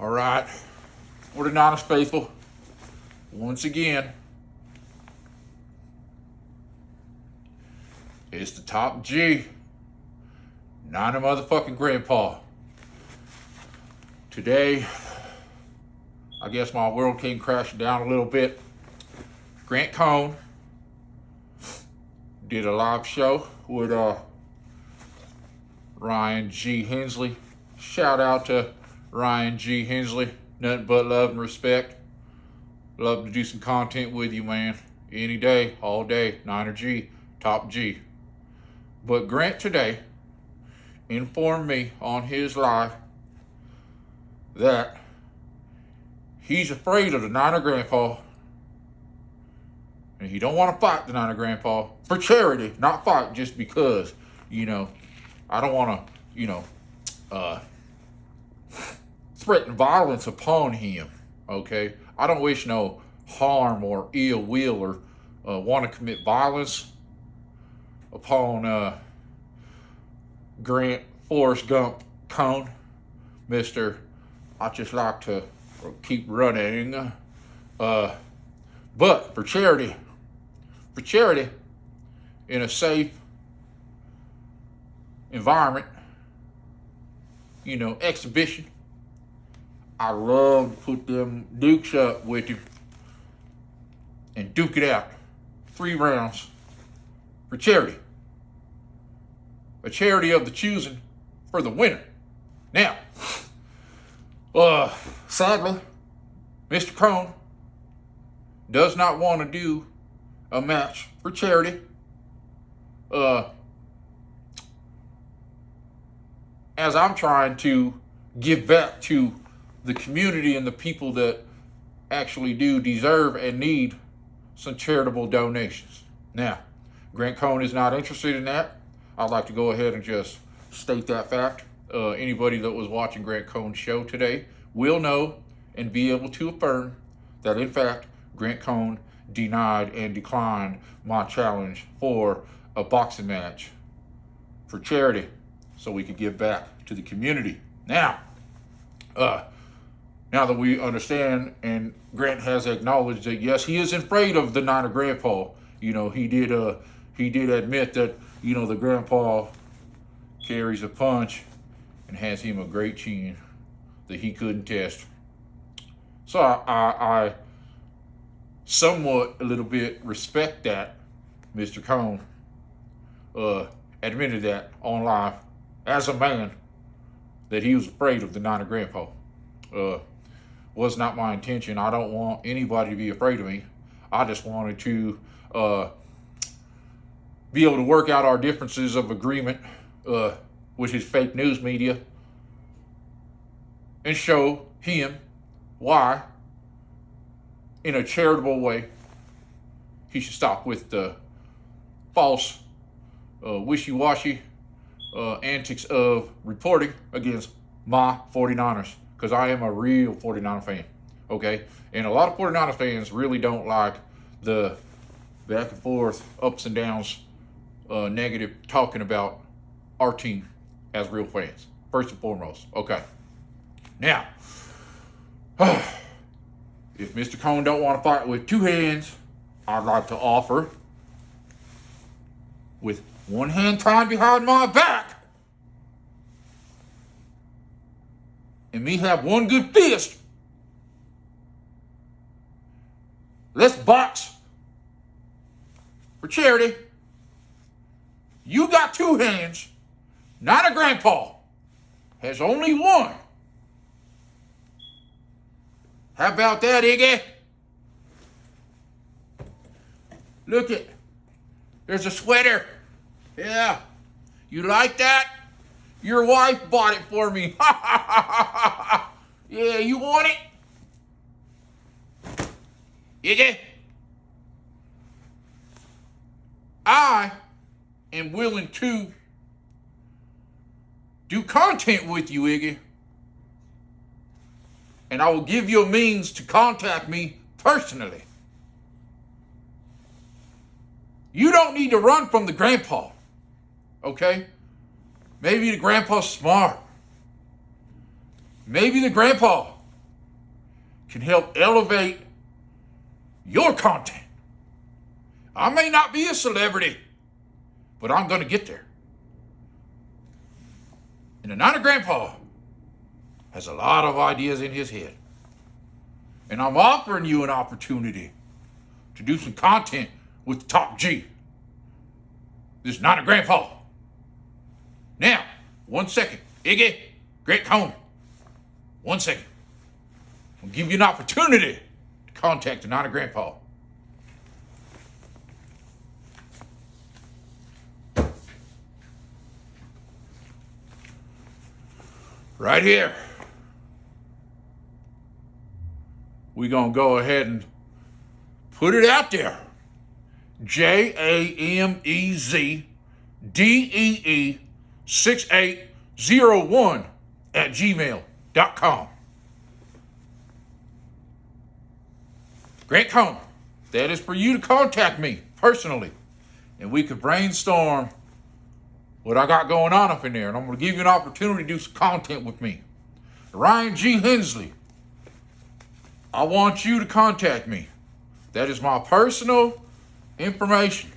All right, we're the Niners faithful. Once again, it's the top G, Niner motherfucking grandpa. Today, I guess my world came crashing down a little bit. Grant Cohn did a live show with Ryan G. Hensley. Shout out to Ryan G. Hensley. Nothing but love and respect. Love to do some content with you, man. Any day, all day. Niner G, top G. But Grant today informed me on his live that he's afraid of the Niner grandpa. And he don't want to fight the Niner grandpa for charity, not fight just because, I don't want to, threaten violence upon him, okay? I don't wish no harm or ill will or want to commit violence upon Grant Forrest Gump Cohn, Mr. I just like to keep running. But for charity, in a safe environment, exhibition, I love to put them dukes up with him and duke it out. 3 rounds for charity. A charity of the choosing for the winner. Now, sadly, Mr. Cohn does not want to do a match for charity. As I'm trying to give back to the community and the people that actually do deserve and need some charitable donations. Now, Grant Cohn is not interested in that. I'd like to go ahead and just state that fact. Anybody that was watching Grant Cohn's show today will know and be able to affirm that, in fact, Grant Cohn denied and declined my challenge for a boxing match for charity so we could give back to the community. Now that we understand and Grant has acknowledged that, yes, he is afraid of the Niner grandpa. He did admit that, the grandpa carries a punch and has him a great chin that he couldn't test. So I somewhat a little bit respect that Mr. Cohn admitted that on live as a man that he was afraid of the Niner grandpa. Was not my intention. I don't want anybody to be afraid of me. I just wanted to be able to work out our differences of agreement with his fake news media and show him why, in a charitable way, he should stop with the false, wishy-washy antics of reporting against my 49ers. Because I am a real 49er fan, okay? And a lot of 49er fans really don't like the back and forth, ups and downs, negative talking about our team as real fans, first and foremost, okay? Now, if Mr. Cohn don't want to fight with 2 hands, I'd like to offer with 1 hand tied behind my back and me have 1 good fist. Let's box for charity. You got 2 hands. Not a grandpa. Has only 1. How about that, Iggy? Look it. There's a sweater. Yeah. You like that? Your wife bought it for me. Yeah, you want it? Iggy? I am willing to do content with you, Iggy. And I will give you a means to contact me personally. You don't need to run from the grandpa, okay? Maybe the grandpa's smart. Maybe the grandpa can help elevate your content. I may not be a celebrity, but I'm going to get there. And the Niner Grandpa has a lot of ideas in his head. And I'm offering you an opportunity to do some content with Top G. This Niner Grandpa. Now, 1 second. Iggy, Great Cohn. 1 second. I'll give you an opportunity to contact the Niner Grandpa. Right here. We're going to go ahead and put it out there. JAMEZDEE6801 at gmail.com. Grant Cohn, that is for you to contact me personally, and we could brainstorm what I got going on up in there, and I'm going to give you an opportunity to do some content with me. Ryan G. Hensley, I want you to contact me. That is my personal information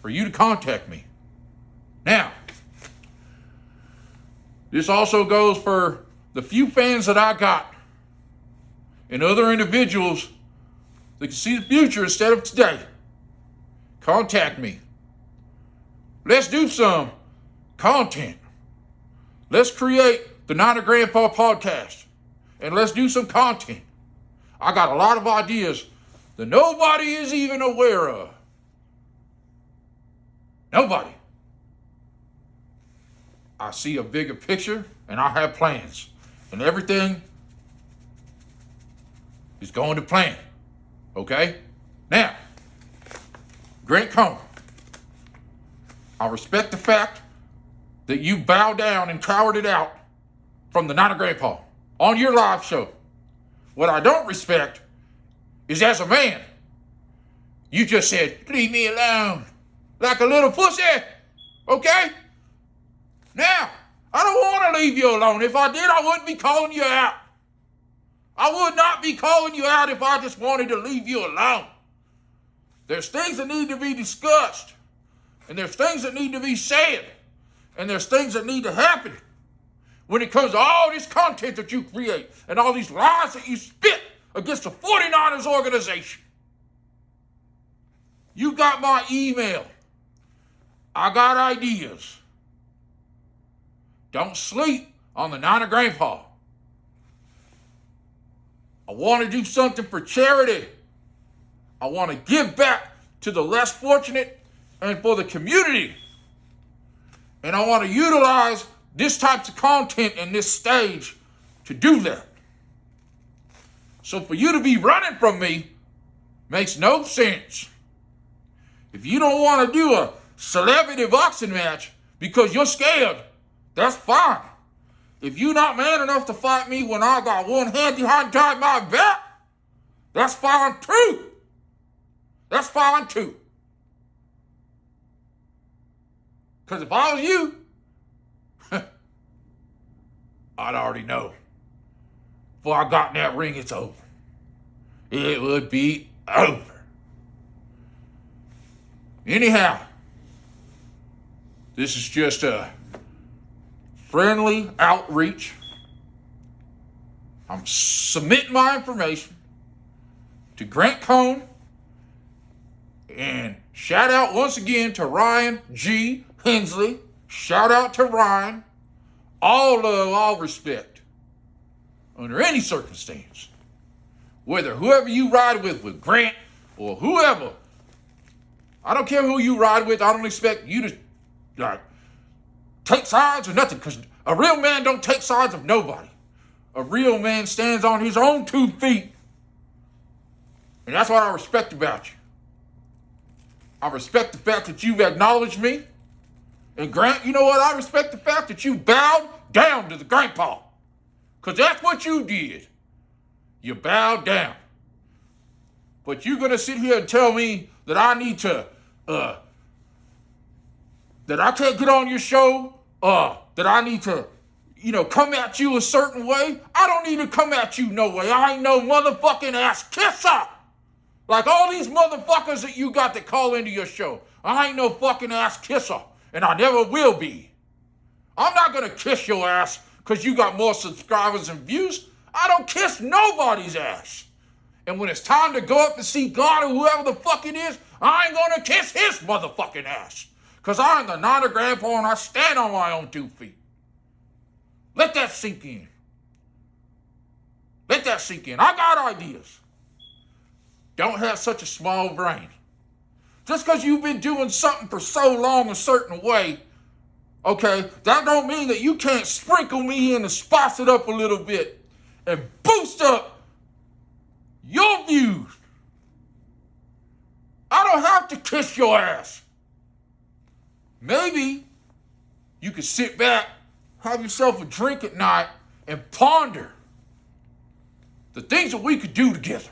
for you to contact me. Now, this also goes for the few fans that I got and other individuals that can see the future instead of today. Contact me. Let's do some content. Let's create the Niner Grandpa podcast. And let's do some content. I got a lot of ideas that nobody is even aware of. Nobody. I see a bigger picture and I have plans. And everything is going to plan. Okay? Now, Grant Cohn, I respect the fact that you bowed down and cowered it out from the Niner Grandpa on your live show. What I don't respect is, as a man, you just said, leave me alone, like a little pussy, okay? Now, I don't want to leave you alone. If I did, I wouldn't be calling you out. I would not be calling you out if I just wanted to leave you alone. There's things that need to be discussed, and there's things that need to be said, and there's things that need to happen when it comes to all this content that you create and all these lies that you spit against the 49ers organization. You got my email. I got ideas. Don't sleep on the Niner Grandpa. I want to do something for charity. I want to give back to the less fortunate and for the community. And I want to utilize this type of content in this stage to do that. So for you to be running from me makes no sense. If you don't want to do a celebrity boxing match because you're scared, that's fine. If you're not man enough to fight me when I got one hand behind my back, that's fine too. That's fine too. Because if I was you, I'd already know. Before I got in that ring, it's over. It would be over. Anyhow, this is just a friendly outreach. I'm submitting my information to Grant Cohn. And shout out once again to Ryan G. Hensley. Shout out to Ryan. All love, all respect. Under any circumstance. Whether whoever you ride with Grant or whoever. I don't care who you ride with. I don't expect you to take sides or nothing. Because a real man don't take sides of nobody. A real man stands on his own 2 feet. And that's what I respect about you. I respect the fact that you've acknowledged me. And Grant, you know what? I respect the fact that you bowed down to the grandpa. Because that's what you did. You bowed down. But you're going to sit here and tell me that I need to, that I can't get on your show, that I need to, come at you a certain way, I don't need to come at you no way. I ain't no motherfucking ass kisser. Like all these motherfuckers that you got that call into your show. I ain't no fucking ass kisser, and I never will be. I'm not going to kiss your ass because you got more subscribers and views. I don't kiss nobody's ass. And when it's time to go up and see God or whoever the fuck it is, I ain't going to kiss his motherfucking ass. Because I'm the Nana Grandpa and I stand on my own 2 feet. Let that sink in. Let that sink in. I got ideas. Don't have such a small brain. Just because you've been doing something for so long a certain way, okay, that don't mean that you can't sprinkle me in and spice it up a little bit and boost up your views. I don't have to kiss your ass. Maybe you could sit back, have yourself a drink at night, and ponder the things that we could do together.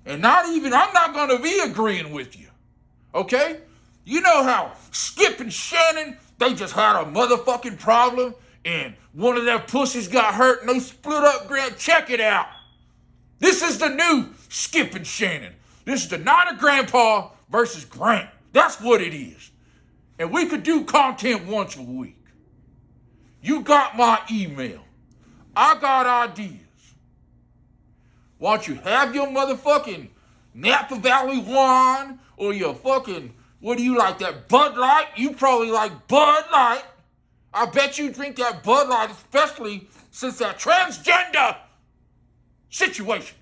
And I'm not going to be agreeing with you. Okay? You know how Skip and Shannon, they just had a motherfucking problem and one of their pussies got hurt and they split up. Grant, check it out. This is the new Skip and Shannon. This is the Nana Grandpa versus Grant. That's what it is. And we could do content once a week. You got my email. I got ideas. Why don't you have your motherfucking Napa Valley wine or your fucking, what do you like, that Bud Light? You probably like Bud Light. I bet you drink that Bud Light, especially since that transgender situation.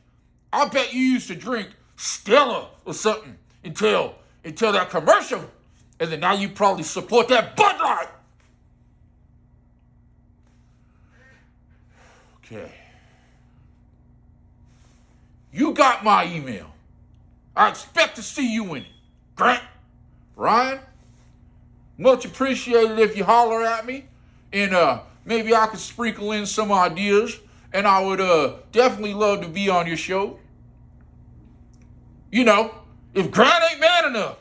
I bet you used to drink Stella or something until that commercial. And then now you probably support that Bud Light. Okay. You got my email. I expect to see you in it. Grant, Ryan, much appreciated if you holler at me. And maybe I could sprinkle in some ideas. And I would definitely love to be on your show. If Grant ain't man enough,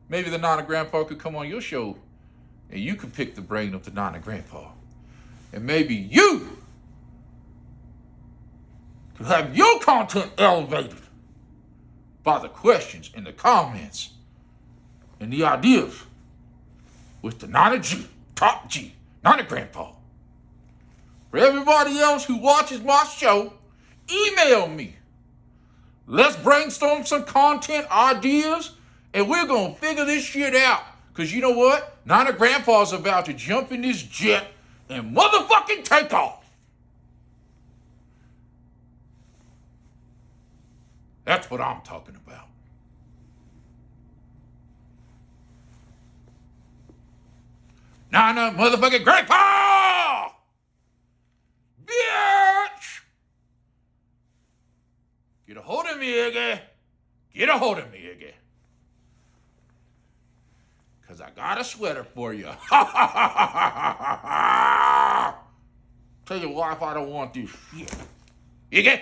maybe the Nana Grandpa could come on your show and you could pick the brain of the Nana Grandpa. And maybe you could have your content elevated by the questions and the comments and the ideas with the Nana G, Top G, Nana Grandpa. For everybody else who watches my show, email me. Let's brainstorm some content ideas and we're going to figure this shit out. Because you know what? Nana Grandpa's about to jump in this jet and motherfucking take off. That's what I'm talking about. Nana motherfucking Grandpa! Bitch! Get a hold of me, Iggy. Get a hold of me, Iggy. Because I got a sweater for you. Tell your wife I don't want this shit. Iggy?